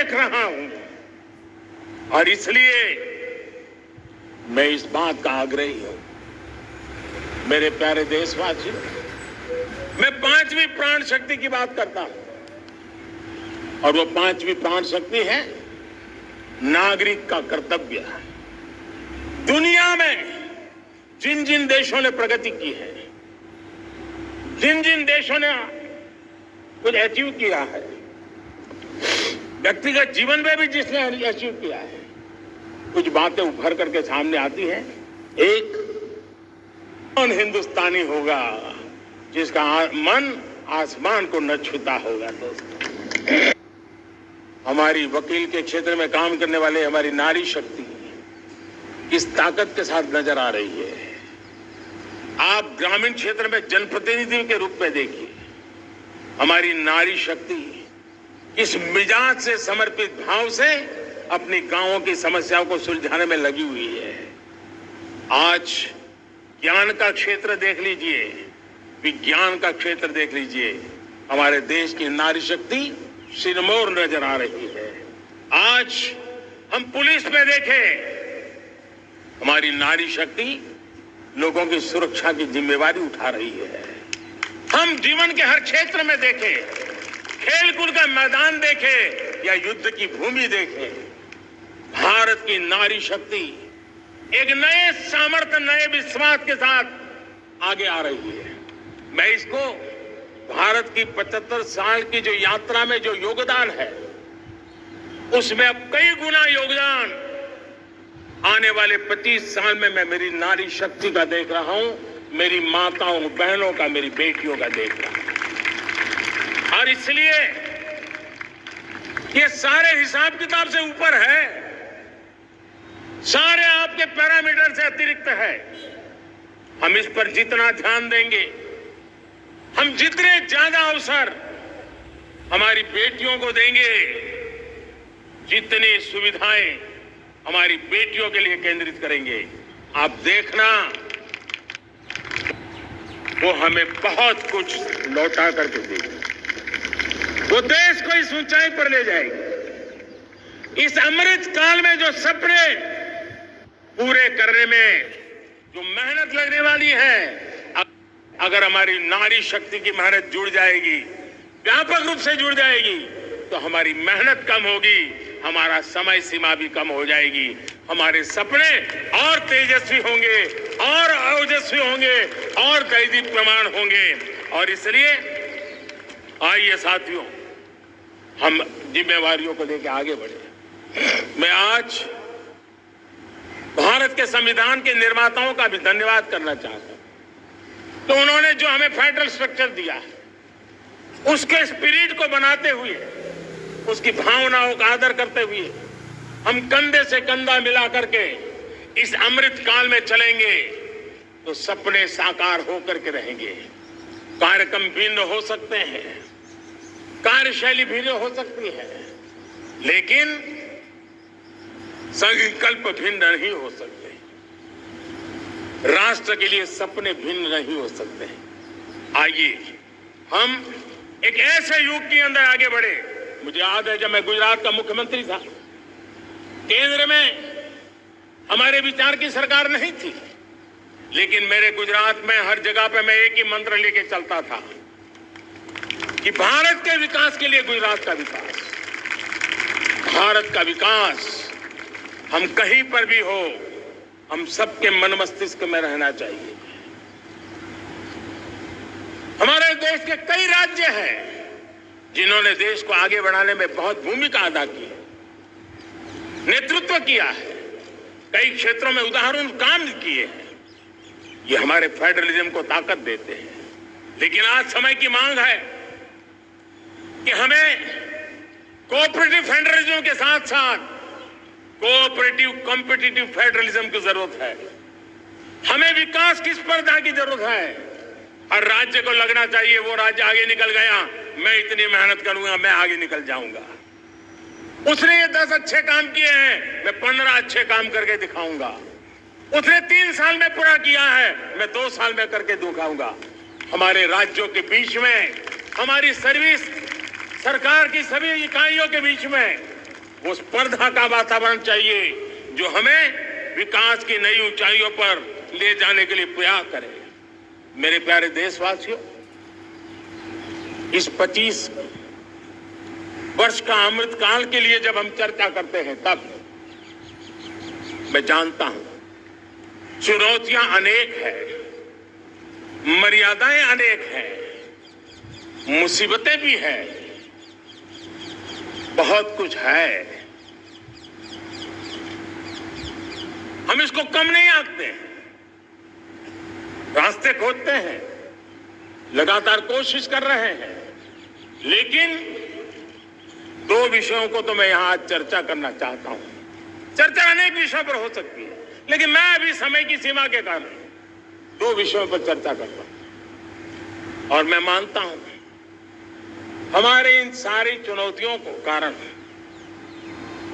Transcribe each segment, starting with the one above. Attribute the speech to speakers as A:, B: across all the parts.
A: देख रहा हूं और इसलिए मैं इस बात का आग्रही हूं, मेरे प्यारे देशवासियों, मैं पांचवी प्राण शक्ति की बात करता हूं और वो पांचवी प्राण शक्ति है नागरिक का कर्तव्य। दुनिया में जिन जिन देशों ने प्रगति की है, जिन जिन देशों ने कुछ अचीव किया है, व्यक्तिगत जीवन में भी जिसने अचीव किया है, कुछ बातें उभर करके सामने आती हैं। एक कौन हिंदुस्तानी होगा जिसका मन आसमान को न छूता होगा। दोस्तों, हमारी वकील के क्षेत्र में काम करने वाले हमारी नारी शक्ति किस ताकत के साथ नजर आ रही है। आप ग्रामीण क्षेत्र में जनप्रतिनिधियों के रूप में देखिए, हमारी नारी शक्ति किस मिजाज से, समर्पित भाव से अपनी गांवों की समस्याओं को सुलझाने में लगी हुई है। आज ज्ञान का क्षेत्र देख लीजिए, विज्ञान का क्षेत्र देख लीजिए, हमारे देश की नारी शक्ति सिरमौर नजर आ रही है। आज हम पुलिस में देखें, हमारी नारी शक्ति लोगों की सुरक्षा की जिम्मेवारी उठा रही है। हम जीवन के हर क्षेत्र में देखें, खेलकूद का मैदान देखें या युद्ध की भूमि देखें, भारत की नारी शक्ति एक नए सामर्थ्य, नए विश्वास के साथ आगे आ रही है। मैं इसको भारत की 75 साल की जो यात्रा में जो योगदान है, उसमें अब कई गुना योगदान आने वाले 25 साल में मैं मेरी नारी शक्ति का देख रहा हूं, मेरी माताओं, बहनों का, मेरी बेटियों का देख रहा हूं। और इसलिए ये सारे हिसाब किताब से ऊपर है, सारे आपके पैरामीटर से अतिरिक्त है। हम इस पर जितना ध्यान देंगे, हम जितने ज्यादा अवसर हमारी बेटियों को देंगे, जितनी सुविधाएं हमारी बेटियों के लिए केंद्रित करेंगे, आप देखना वो हमें बहुत कुछ लौटा करके देगी। वो देश को इस ऊंचाई पर ले जाएगी। इस अमृत काल में जो सपने पूरे करने में जो मेहनत लगने वाली है, अगर हमारी नारी शक्ति की मेहनत जुड़ जाएगी, व्यापक रूप से जुड़ जाएगी, तो हमारी मेहनत कम होगी, हमारा समय सीमा भी कम हो जाएगी, हमारे सपने और तेजस्वी होंगे, और ओजस्वी होंगे, और दैदीप्यमान होंगे। और इसलिए आइए साथियों, हम जिम्मेवारियों को लेकर आगे बढ़े। मैं आज भारत के संविधान के निर्माताओं का भी धन्यवाद करना चाहता हूं। तो उन्होंने जो हमें फेडरल स्ट्रक्चर दिया है, उसके स्पिरिट को बनाते हुए, उसकी भावनाओं का आदर करते हुए हम कंधे से कंधा मिला करके इस अमृत काल में चलेंगे, तो सपने साकार होकर के रहेंगे। कार्यक्रम भिन्न हो सकते हैं, कार्यशैली भिन्न हो सकती है, लेकिन संकल्प भिन्न नहीं हो सकते। राष्ट्र के लिए सपने भिन्न नहीं हो सकते। आइए हम एक ऐसे युग के अंदर आगे बढ़े। मुझे याद है, जब मैं गुजरात का मुख्यमंत्री था, केंद्र में हमारे विचार की सरकार नहीं थी, लेकिन मेरे गुजरात में हर जगह पे मैं एक ही मंत्र लेके चलता था कि भारत के विकास के लिए गुजरात का विकास, भारत का विकास हम कहीं पर भी हो, हम सबके मन मस्तिष्क में रहना चाहिए। हमारे देश के कई राज्य हैं जिन्होंने देश को आगे बढ़ाने में बहुत भूमिका अदा की है, नेतृत्व किया है, कई क्षेत्रों में उदाहरण काम किए हैं। ये हमारे फेडरलिज्म को ताकत देते हैं। लेकिन आज समय की मांग है कि हमें कोऑपरेटिव फेडरलिज्म के साथ साथ कोऑपरेटिव कॉम्पिटिटिव फेडरलिज्म की जरूरत है। हमें विकास की स्पर्धा की जरूरत है। हर राज्य को लगना चाहिए वो राज्य आगे निकल गया, मैं इतनी मेहनत करूंगा, मैं आगे निकल जाऊंगा। उसने ये 10 अच्छे काम किए हैं, मैं 15 अच्छे काम करके दिखाऊंगा। उसने 3 साल में पूरा किया है, मैं 2 साल में करके दिखाऊंगा। हमारे राज्यों के बीच में, हमारी सर्विस सरकार की सभी इकाइयों के बीच में वो स्पर्धा का वातावरण चाहिए जो हमें विकास की नई ऊंचाइयों पर ले जाने के लिए प्रयास करे। मेरे प्यारे देशवासियों, इस 25 वर्ष का अमृतकाल के लिए जब हम चर्चा करते हैं, तब मैं जानता हूं चुनौतियां अनेक हैं, मर्यादाएं अनेक हैं, मुसीबतें भी हैं, बहुत कुछ है। हम इसको कम नहीं आंकते हैं, रास्ते खोजते हैं, लगातार कोशिश कर रहे हैं, लेकिन 2 विषयों को तो मैं यहां आज चर्चा करना चाहता हूं। चर्चा अनेक विषयों पर हो सकती है, लेकिन मैं अभी समय की सीमा के कारण 2 विषयों पर चर्चा करता हूं। और मैं मानता हूं हमारे इन सारी चुनौतियों को कारण,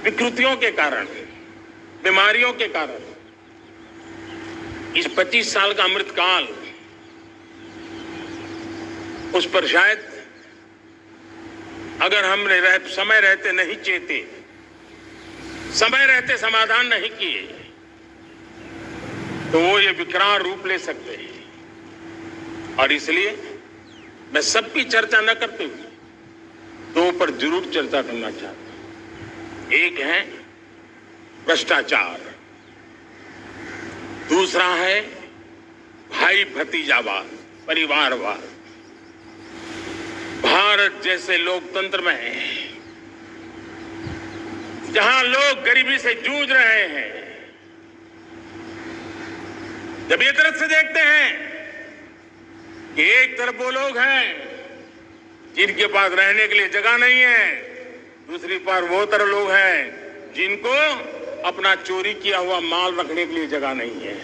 A: विकृतियों के कारण, बीमारियों के कारण इस 25 साल का अमृतकाल, उस पर शायद अगर हमने समय रहते नहीं चेते, समय रहते समाधान नहीं किए, तो वो ये विकराल रूप ले सकते हैं। और इसलिए मैं सबकी चर्चा न करते हुए 2 पर जरूर चर्चा करना चाहता हूं। एक है भ्रष्टाचार, दूसरा है भाई भतीजावाद, परिवारवाद। भारत जैसे लोकतंत्र में जहां लोग गरीबी से जूझ रहे हैं, जब ये दृश्य देखते हैं कि एक तरफ वो लोग हैं जिनके पास रहने के लिए जगह नहीं है, दूसरी तरफ वो तरह लोग हैं जिनको अपना चोरी किया हुआ माल रखने के लिए जगह नहीं है,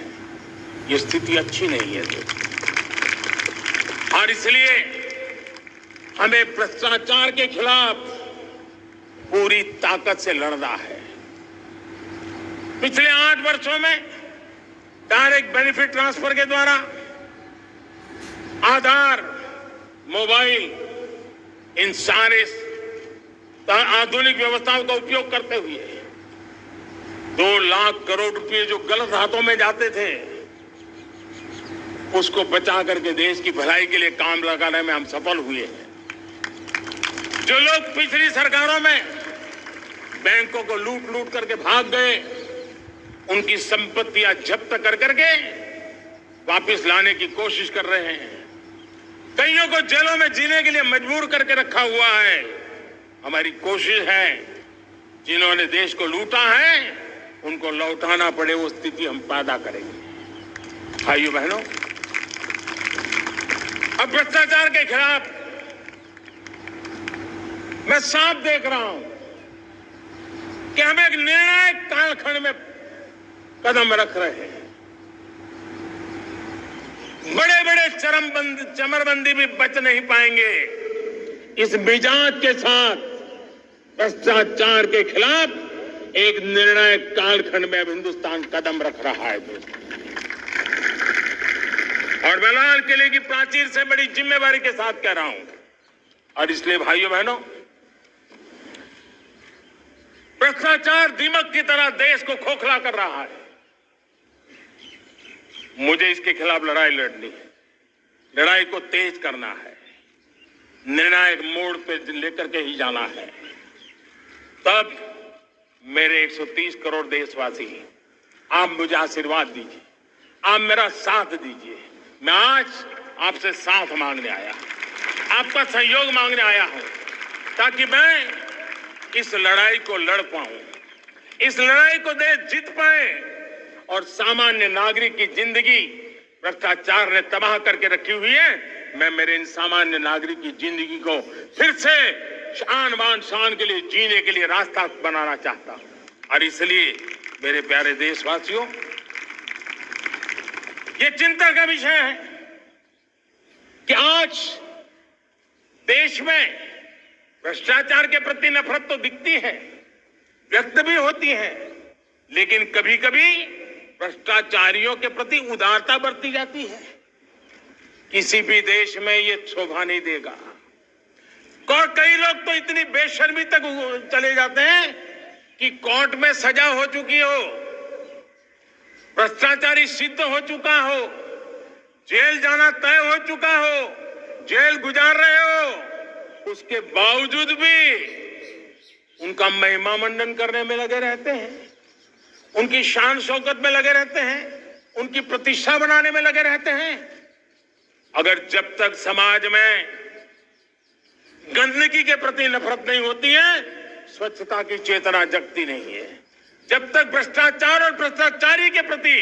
A: ये स्थिति अच्छी नहीं है। और इसलिए हमें भ्रष्टाचार के खिलाफ पूरी ताकत से लड़ना है। पिछले 8 वर्षों में डायरेक्ट बेनिफिट ट्रांसफर के द्वारा, आधार, मोबाइल, इन सारे आधुनिक व्यवस्थाओं का उपयोग करते हुए 2 लाख करोड़ रुपए जो गलत हाथों में जाते थे, उसको बचा करके देश की भलाई के लिए काम लगाने में हम सफल हुए हैं। जो लोग पिछली सरकारों में बैंकों को लूट लूट करके भाग गए, उनकी संपत्तियां जब्त कर करके वापस लाने की कोशिश कर रहे हैं। कईयों को जेलों में जीने के लिए मजबूर करके रखा हुआ है। हमारी कोशिश है जिन्होंने देश को लूटा है उनको लौटाना पड़े, वो स्थिति हम पैदा करेंगे। भाइयों बहनों, अब भ्रष्टाचार के खिलाफ मैं साफ देख रहा हूं कि हम एक निर्णायक कालखंड में कदम रख रहे हैं। बड़े बड़े चमरबंदी भी बच नहीं पाएंगे। इस मिजाज के साथ भ्रष्टाचार के खिलाफ एक निर्णायक कालखंड में अब हिंदुस्तान कदम रख रहा है। और मैं लाल किले की प्राचीर से बड़ी जिम्मेवारी के साथ कह रहा हूं। और इसलिए भाइयों बहनों, भ्रष्टाचार दीमक की तरह देश को खोखला कर रहा है। मुझे इसके खिलाफ लड़ाई लड़नी है, लड़ाई को तेज करना है, निर्णायक मोड़ पे लेकर के ही जाना है। तब मेरे 130 करोड़ देशवासी, आप मुझे आशीर्वाद दीजिए, आप मेरा साथ दीजिए। मैं आज आपसे साथ मांगने आया, आपका सहयोग मांगने आया हूं, ताकि मैं इस लड़ाई को लड़ पाऊं, इस लड़ाई को देश जीत पाए और सामान्य नागरिक की जिंदगी भ्रष्टाचार ने तबाह करके रखी हुई है। मैं मेरे इन सामान्य नागरिक की जिंदगी को फिर से शान बान शान के लिए जीने के लिए रास्ता बनाना चाहता हूं। और इसलिए मेरे प्यारे देशवासियों, ये चिंता का विषय है कि आज देश में भ्रष्टाचार के प्रति नफरत तो दिखती है, व्यक्त भी होती है, लेकिन कभी कभी भ्रष्टाचारियों के प्रति उदारता बरती जाती है। किसी भी देश में ये शोभा नहीं देगा। और कई लोग तो इतनी बेशर्मी तक चले जाते हैं कि कोर्ट में सजा हो चुकी हो, भ्रष्टाचारी सिद्ध हो चुका हो, जेल जाना तय हो चुका हो, जेल गुजार रहे हो, उसके बावजूद भी उनका महिमा मंडन करने में लगे रहते हैं, उनकी शान शौकत में लगे रहते हैं, उनकी प्रतिष्ठा बनाने में लगे रहते हैं। अगर जब तक समाज में गंदगी के प्रति नफरत नहीं होती है, स्वच्छता की चेतना जगती नहीं है, जब तक भ्रष्टाचार और भ्रष्टाचारी के प्रति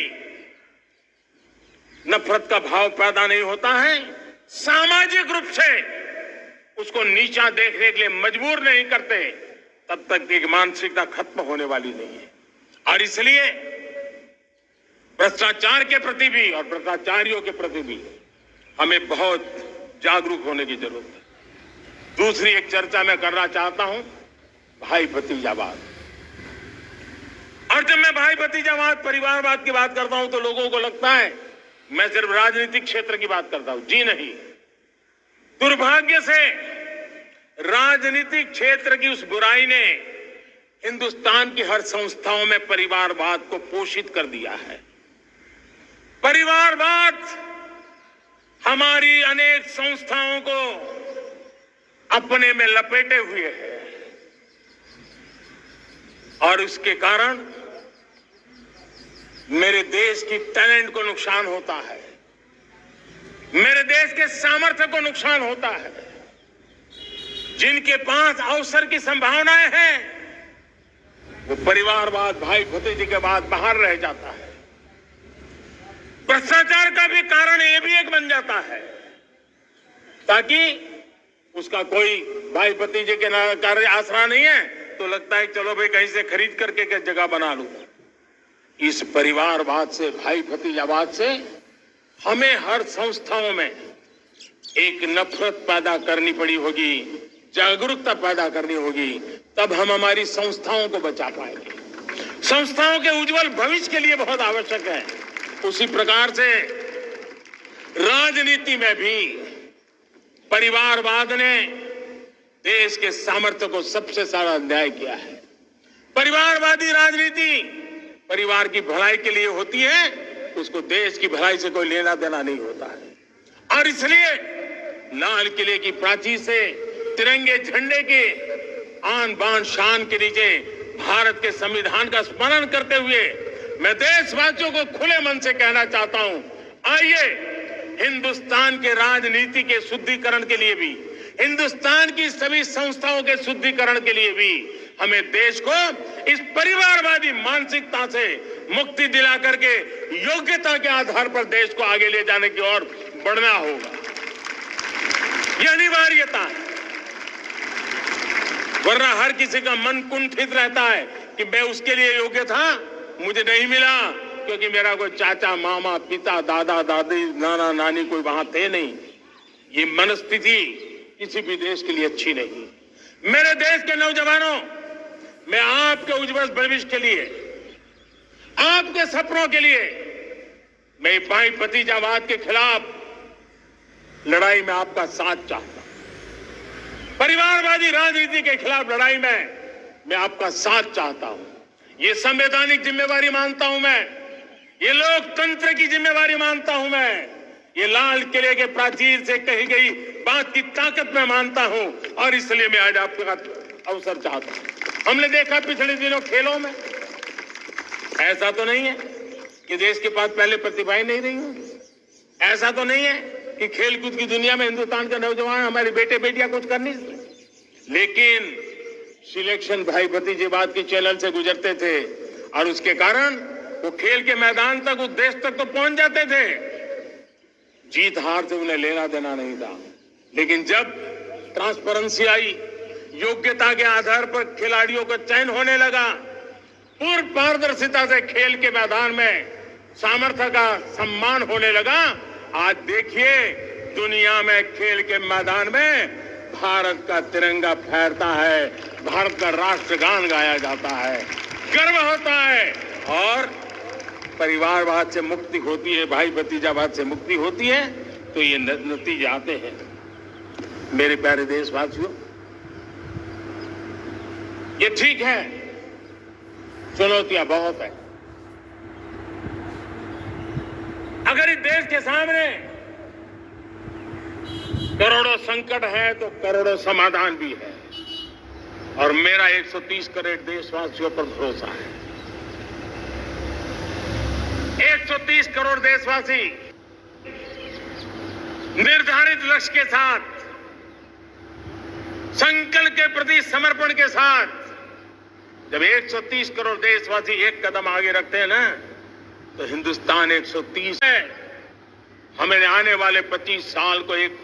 A: नफरत का भाव पैदा नहीं होता है, सामाजिक रूप से उसको नीचा देखने के लिए मजबूर नहीं करते, तब तक एक मानसिकता खत्म होने वाली नहीं है। और इसलिए भ्रष्टाचार के प्रति भी और भ्रष्टाचारियों के प्रति भी हमें बहुत जागरूक होने की जरूरत है। दूसरी एक चर्चा मैं करना चाहता हूं, भाई भतीजावाद। और जब मैं भाई भतीजावाद, परिवारवाद की बात करता हूं तो लोगों को लगता है मैं सिर्फ राजनीतिक क्षेत्र की बात करता हूं। जी नहीं, दुर्भाग्य से राजनीतिक क्षेत्र की उस बुराई ने हिंदुस्तान की हर संस्थाओं में परिवारवाद को पोषित कर दिया है। परिवारवाद हमारी अनेक संस्थाओं को अपने में लपेटे हुए है और इसके कारण मेरे देश की टैलेंट को नुकसान होता है, मेरे देश के सामर्थ्य को नुकसान होता है। जिनके पास अवसर की संभावनाएं हैं वो परिवारवाद, भाई भतीजे के बाद बाहर रह जाता है। भ्रष्टाचार का भी कारण ये भी एक बन जाता है ताकि उसका कोई भाई भतीजे के कार्य आसरा नहीं है तो लगता है चलो भाई कहीं से खरीद करके जगह बना लूं। इस परिवारवाद से, भाई भतीजावाद से हमें हर संस्थाओं में एक नफरत पैदा करनी पड़ी होगी, जागरूकता पैदा करनी होगी, तब हम हमारी संस्थाओं को बचा पाएंगे। संस्थाओं के उज्जवल भविष्य के लिए बहुत आवश्यक है। उसी प्रकार से राजनीति में भी परिवारवाद ने देश के सामर्थ्य को सबसे सारा अन्याय किया है। परिवारवादी राजनीति परिवार की भलाई के लिए होती है, उसको देश की भलाई से कोई लेना देना नहीं होता है। और इसलिए लाल किले की प्राचीर से तिरंगे झंडे के आन बान शान के नीचे भारत के संविधान का स्मरण करते हुए मैं देशवासियों को खुले मन से कहना चाहता हूं, आइए हिंदुस्तान के राजनीति के शुद्धिकरण के लिए भी, हिंदुस्तान की सभी संस्थाओं के शुद्धिकरण के लिए भी हमें देश को इस परिवारवादी मानसिकता से मुक्ति दिला करके योग्यता के आधार पर देश को आगे ले जाने की ओर बढ़ना होगा। यह अनिवार्यता है, वरना हर किसी का मन कुंठित रहता है कि मैं उसके लिए योग्य था, मुझे नहीं मिला क्योंकि मेरा कोई चाचा, मामा, पिता, दादा, दादी, नाना, नानी कोई वहां थे नहीं। ये मनस्थिति किसी भी देश के लिए अच्छी नहीं। मेरे देश के नौजवानों, मैं आपके उज्जवल भविष्य के लिए, आपके सपनों के लिए, मैं भाई भतीजावाद के खिलाफ लड़ाई में आपका साथ चाहता हूं। परिवारवादी राजनीति के खिलाफ लड़ाई में मैं आपका साथ चाहता हूं। ये संवैधानिक जिम्मेवारी मानता हूं मैं, ये लोकतंत्र की जिम्मेवारी मानता हूं मैं, ये लाल किले के प्राचीर से कही गई बात की ताकत मैं मानता हूं और इसलिए मैं आज आपका अवसर चाहता हूं। हमने देखा पिछले दिनों खेलों में, ऐसा तो नहीं है कि देश के पास पहले प्रतिभाएं नहीं रही होंगी, ऐसा तो नहीं है कि खेलकूद की दुनिया में हिंदुस्तान के नौजवान, हमारे बेटे बेटियां कुछ कर नहीं सकते, लेकिन सिलेक्शन भाई भतीजेवाद की चैनल से गुजरते थे और उसके कारण वो खेल के मैदान तक, उस देश तक तो पहुंच जाते थे। जीत हार से उन्हें लेना देना नहीं था, लेकिन जब ट्रांसपेरेंसी आई, योग्यता के आधार पर खिलाड़ियों का चयन होने लगा, पूर्ण पारदर्शिता से खेल के मैदान में सामर्थ्य का सम्मान होने लगा, आज देखिए दुनिया में खेल के मैदान में भारत का तिरंगा फहरता है, भारत का राष्ट्रगान गाया जाता है, गर्व होता है और परिवारवाद से मुक्ति होती है, भाई भतीजावाद से मुक्ति होती है, तो ये नतीजे आते हैं। मेरे प्यारे देशवासियों, ये ठीक है चुनौतियां बहुत है। अगर इस देश के सामने करोड़ों संकट है तो करोड़ों समाधान भी है, और मेरा 130 करोड़ देशवासियों पर भरोसा है। 130 करोड़ देशवासी निर्धारित लक्ष्य के साथ, संकल्प के प्रति समर्पण के साथ, जब 130 करोड़ देशवासी एक कदम आगे रखते हैं ना, तो हिंदुस्तान 130 है। हमें आने वाले 25 साल को एक